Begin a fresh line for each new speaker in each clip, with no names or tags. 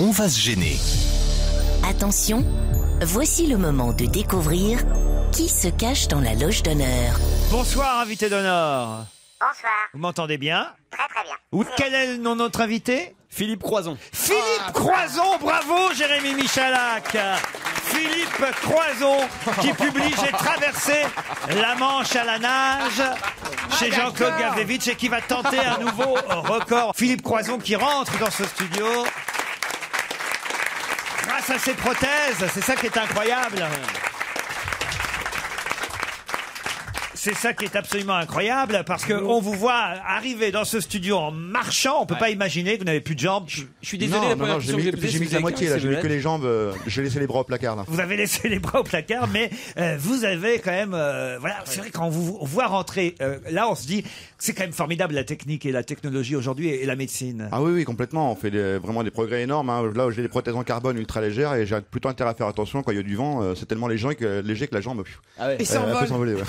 On va se gêner.
Attention, voici le moment de découvrir qui se cache dans la loge d'honneur.
Bonsoir, invité d'honneur.
Bonsoir.
Vous m'entendez bien?
Très très bien.
Ou quel est le nom de notre invité?
Philippe Croison.
Philippe Croison, bravo Jérémy Michalak. Philippe Croison qui publie J'ai traversé la Manche à la nage chez Jean-Claude Gavlevitch et qui va tenter un nouveau record. Philippe Croison qui rentre dans ce studio grâce à ses prothèses, c'est ça qui est incroyable. C'est ça qui est absolument incroyable parce que on vous voit arriver dans ce studio en marchant. On peut pas imaginer que vous n'avez plus de jambes.
Je suis désolé.
Non, j'ai mis la moitié là. J'ai mis que les jambes. J'ai laissé les bras au placard là.
Vous avez laissé les bras au placard, mais vous avez quand même. Voilà, c'est vrai quand on vous voit rentrer, là on se dit c'est quand même formidable la technique et la technologie aujourd'hui et la médecine.
Ah oui, complètement. On fait vraiment des progrès énormes. Hein. Là, j'ai des prothèses en carbone ultra légères et j'ai plutôt intérêt à faire attention quand il y a du vent. C'est tellement léger que la jambe.
Il
peut s'envoler. Ouais.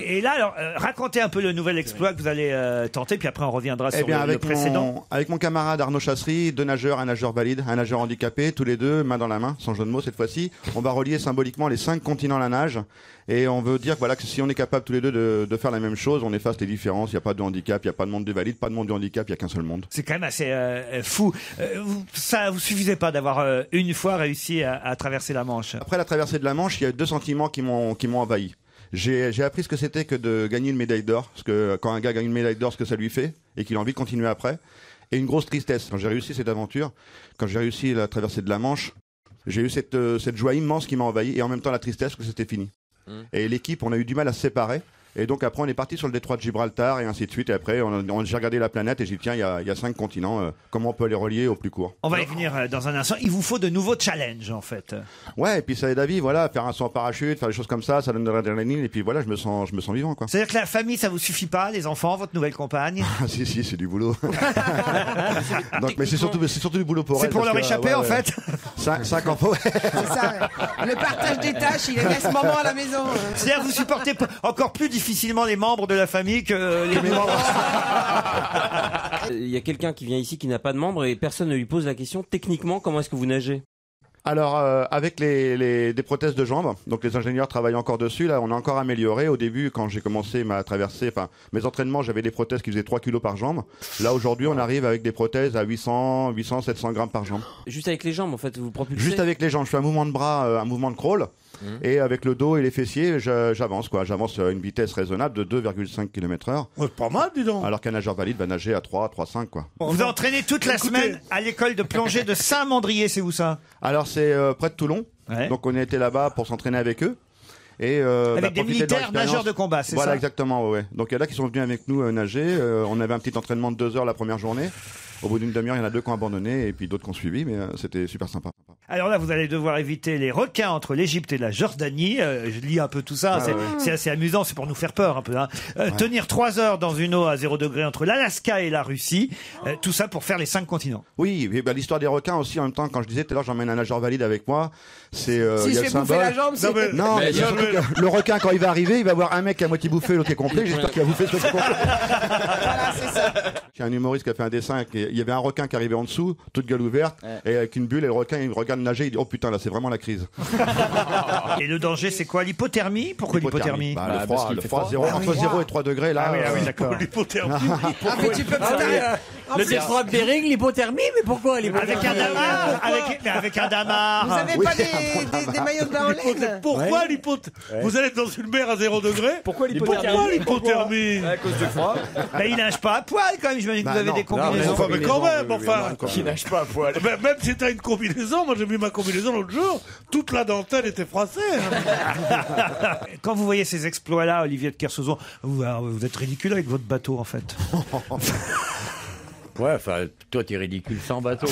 Et là, alors, racontez un peu le nouvel exploit que vous allez tenter, puis après on reviendra sur le précédent.
Avec mon camarade Arnaud Chasserie, deux nageurs, un nageur valide, un nageur handicapé, tous les deux, main dans la main, sans jeu de mots cette fois-ci, on va relier symboliquement les 5 continents à la nage. Et on veut dire voilà, que si on est capable tous les deux de faire la même chose, on efface les différences, il n'y a pas de handicap, il n'y a pas de monde du valide, pas de monde du handicap, il n'y a qu'un seul monde.
C'est quand même assez fou. Ça vous suffisait pas d'avoir une fois réussi à traverser la Manche?
Après la traversée de la Manche, il y a 2 sentiments qui m'ont envahi. J'ai appris ce que c'était que de gagner une médaille d'or, parce que quand un gars gagne une médaille d'or, ce que ça lui fait, et qu'il a envie de continuer après, et une grosse tristesse. Quand j'ai réussi cette aventure, quand j'ai réussi la traversée de la Manche, j'ai eu cette joie immense qui m'a envahi, et en même temps la tristesse que c'était fini. Et l'équipe, on a eu du mal à se séparer. Et donc après, on est parti sur le détroit de Gibraltar et ainsi de suite. Et après, j'ai regardé la planète et j'ai dit tiens, il y a 5 continents. Comment on peut les relier au plus court?
On va y venir dans un instant. Il vous faut de nouveaux challenges en fait.
Ouais, et puis ça aide à vie, voilà, faire un saut en parachute, faire des choses comme ça donne de l'adrénaline. Et puis voilà, je me sens vivant, quoi.
C'est-à-dire que la famille, ça vous suffit pas, les enfants, votre nouvelle compagne?
Si, c'est du boulot. Donc, mais c'est surtout du boulot pour elle.
C'est pour leur échapper en fait.
5 enfants.
C'est ça. Le partage des tâches, il est à ce moment à la maison.
C'est-à-dire que vous supportez encore plus difficilement les membres de la famille que les membres.
Il y a quelqu'un qui vient ici qui n'a pas de membre et personne ne lui pose la question techniquement comment est-ce que vous nagez?
Alors avec des prothèses de jambes, donc les ingénieurs travaillent encore dessus. Là, on a encore amélioré. Au début, quand j'ai commencé ma traversée, mes entraînements, j'avais des prothèses qui faisaient 3 kilos par jambe. Là, aujourd'hui, on arrive avec des prothèses à 800, 700 grammes par jambe.
Juste avec les jambes, en fait, vous propulsez?
Juste avec les jambes. Je fais un mouvement de bras, un mouvement de crawl. Et avec le dos et les fessiers, j'avance quoi. J'avance à une vitesse raisonnable de 2,5 km/h.
Ouais, pas mal, dis donc.
Alors qu'un nageur valide va nager à 3,5 quoi.
Vous entraînez toute la semaine à l'école de plongée de Saint-Mandrier, c'est où ça?
Alors c'est près de Toulon. Ouais. Donc on a été là-bas pour s'entraîner avec eux. Et
avec des militaires nageurs de combat, c'est ça?
Voilà, exactement, ouais. Donc il y en a qui sont venus avec nous nager. On avait un petit entraînement de 2 heures la première journée. Au bout d'une demi-heure, il y en a 2 qui ont abandonné et puis d'autres qui ont suivi, mais c'était super sympa.
Alors là, vous allez devoir éviter les requins entre l'Égypte et la Jordanie. Je lis un peu tout ça. C'est assez amusant. C'est pour nous faire peur un peu. Hein. Tenir 3 heures dans une eau à 0 degré entre l'Alaska et la Russie. Tout ça pour faire les 5 continents.
Oui, et l'histoire des requins aussi. En même temps, quand je disais tout à l'heure, j'emmène un nageur valide avec moi. C'est
si je fais bouffer la jambe, c'est...
Non, mais le requin, quand il va arriver, il va voir un mec qui a moitié bouffé, l'autre qui est complet. J'espère qu'il va bouffer ce complet.
Voilà, c'est ça.
Il y a un humoriste qui a fait un dessin. Il y avait un requin qui arrivait en dessous, toute gueule ouverte, et avec une bulle, et le requin, il regarde nager, il dit oh putain, là, c'est vraiment la crise.
Et le danger, c'est quoi? L'hypothermie? Pourquoi l'hypothermie?
Le froid, entre 0 et 3 degrés, là.
Ah oui, d'accord.
L'hypothermie.
Ah, mais tu peux pas
Le détroit de Bering, l'hypothermie, mais pourquoi l'hypothermie?
Avec un damar.
Vous avez pas des maillots de bain en laine?
Pourquoi l'hypothermie? Vous allez dans une mer à 0 degré.
Pourquoi l'hypothermie?
À cause du froid.
Il nage pas à poil quand même. J'imagine que vous avez des combinaisons.
Mais quand même, enfin.
Qui nage pas à poil.
Même si t'as une combinaison, moi j'ai vu ma combinaison l'autre jour, toute la dentelle était froissée.
Quand vous voyez ces exploits-là, Olivier de Kersauzon, vous êtes ridicule avec votre bateau en fait.
Ouais, enfin, toi, t'es ridicule sans bateau.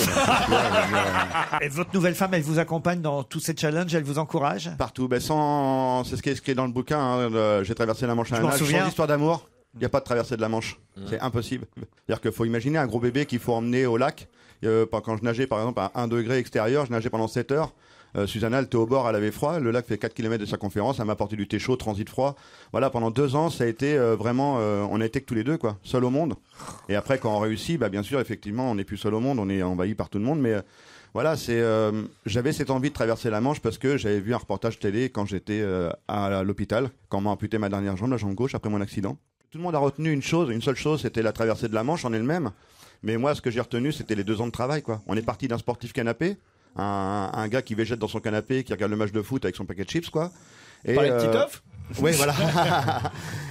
Et votre nouvelle femme, elle vous accompagne dans tous ces challenges, elle vous encourage?
Partout, c'est ce qui est écrit dans le bouquin. J'ai traversé la Manche à la nage.
Sans
histoire d'amour, il n'y a pas de traversée de la Manche. C'est impossible. C'est-à-dire qu'il faut imaginer un gros bébé qu'il faut emmener au lac. Quand je nageais, par exemple, à 1 degré extérieur, je nageais pendant 7 heures. Susanna, elle était au bord, elle avait froid. Le lac fait 4 km de circonférence. Elle m'a apporté du thé chaud, transit froid. Voilà, pendant 2 ans, ça a été vraiment... on a été que tous les deux, quoi. Seuls au monde. Et après, quand on réussit, bien sûr, effectivement, on n'est plus seul au monde. On est envahi par tout le monde. Mais Voilà, j'avais cette envie de traverser la Manche parce que j'avais vu un reportage télé quand j'étais à l'hôpital, quand on m'a amputé ma dernière jambe, la jambe gauche, après mon accident. Tout le monde a retenu une seule chose, c'était la traversée de la Manche en elle-même. Mais moi, ce que j'ai retenu, c'était les 2 ans de travail, quoi. On est parti d'un sportif canapé, un gars qui végète dans son canapé, qui regarde le match de foot avec son paquet de chips, quoi.
Et par les petits toffes.
Oui, voilà.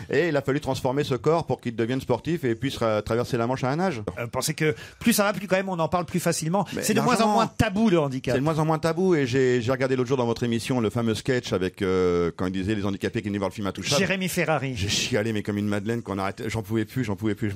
Et il a fallu transformer ce corps pour qu'il devienne sportif et puisse traverser la Manche à un nage.
Vous pensez que plus ça va, plus quand même on en parle plus facilement.
Mais
C'est de moins en moins tabou le handicap.
C'est de moins en moins tabou et j'ai regardé l'autre jour dans votre émission le fameux sketch avec quand il disait les handicapés qui venaient voir le film Intouchable.
Jérémy Ferrari.
J'ai chialé mais comme une madeleine qu'on arrêtait. J'en pouvais plus.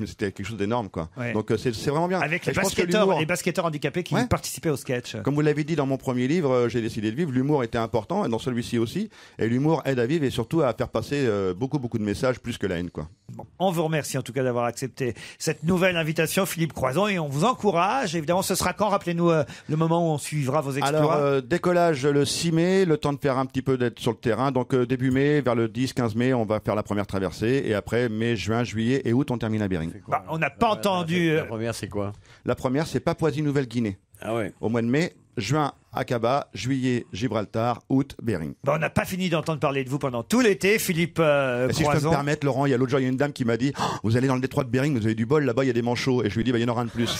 C'était quelque chose d'énorme, quoi.
Ouais.
Donc c'est vraiment bien.
Avec
Et je pense que l'humour-
les basketteurs handicapés qui participaient au sketch.
Comme vous l'avez dit dans mon premier livre, j'ai décidé de vivre. L'humour était important, et dans celui-ci aussi. Et l'humour aide à vivre et surtout à faire passer beaucoup de messages plus que la haine, quoi.
Bon, on vous remercie en tout cas d'avoir accepté cette nouvelle invitation, Philippe Croizon, et on vous encourage. Évidemment, ce sera quand? Rappelez-nous le moment où on suivra vos exploits.
Alors, décollage le 6 mai, le temps de faire un petit peu d'être sur le terrain. Donc, début mai, vers le 10-15 mai, on va faire la première traversée. Et après, mai, juin, juillet et août, on termine à Bering.
On n'a pas entendu.
La première, c'est quoi?
La première, c'est Papouasie-Nouvelle-Guinée.
Ah ouais.
Au mois de mai, juin, Aqaba, juillet, Gibraltar, août, Bering.
On n'a pas fini d'entendre parler de vous pendant tout l'été, Philippe
Et si je peux me
Croizon.
permettre, Laurent, il y a l'autre jour, il y a une dame qui m'a dit vous allez dans le détroit de Bering, vous avez du bol, là-bas, il y a des manchots. Et je lui ai dit il y en aura un de plus.